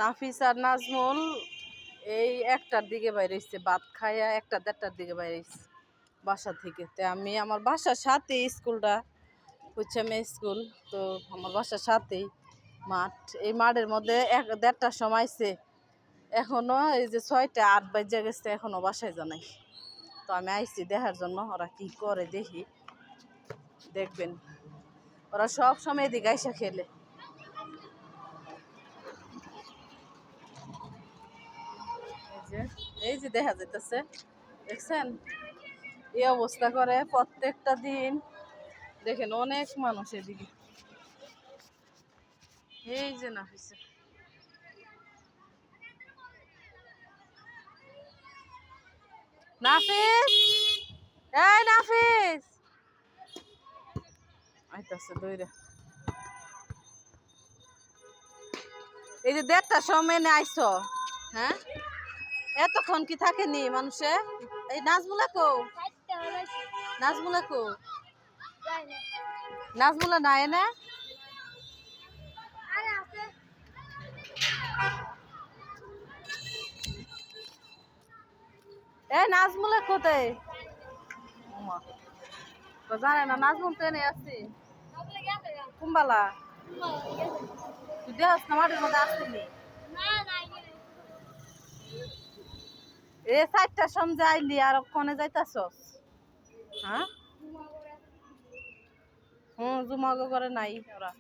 নাফিস আর নাজমুল এই একটার দিকে বাইরে এসছে, ভাত খাইয়া 1টা 1:30টার দিকে বাইরে এসছে বাসা থেকে। তো আমি আমার বাসার সাথে স্কুলটা হচ্ছে মেয়ে স্কুল, তো আমার বাসার সাথেই মাঠ। এই মাঠের মধ্যে 1:30টার সময় আইছে, এখনো এই যে 6টা 8 বাজে গেছে, এখনো বাসায় জানাই। তো আমি আইছি দেখার জন্য ওরা কি করে, দেখি দেখবেন। ওরা সব সময় এদিকে আইসা খেলে। এই যে দেখা যাইতেছে, দেখছেন এই অবস্থা করে প্রত্যেকটা দিন। দেখেন অনেক মানুষ এদিকে। এই যে নাফিস, নাফিস, এই নাফিস আইতাছে দইরা। এই যে 1:30টার সময় না আইসো, হ্যাঁ এতক্ষণ কি থাকেনি মানুষে? এই নাজমুলা কো, নাজমুলা কো, নাজমুলা নাই না? এই নাজমুলা কোথায়? ওমা, তো জানে না নাজমুল তো এনে আসছি কুম্বালা। তুই দেখাস না মাঠের মধ্যে আসছিনি? এ 4টার সময় আইলি আর কোনে যাইতাছস? হ্যাঁ জুমাগো করে নাই ওরা।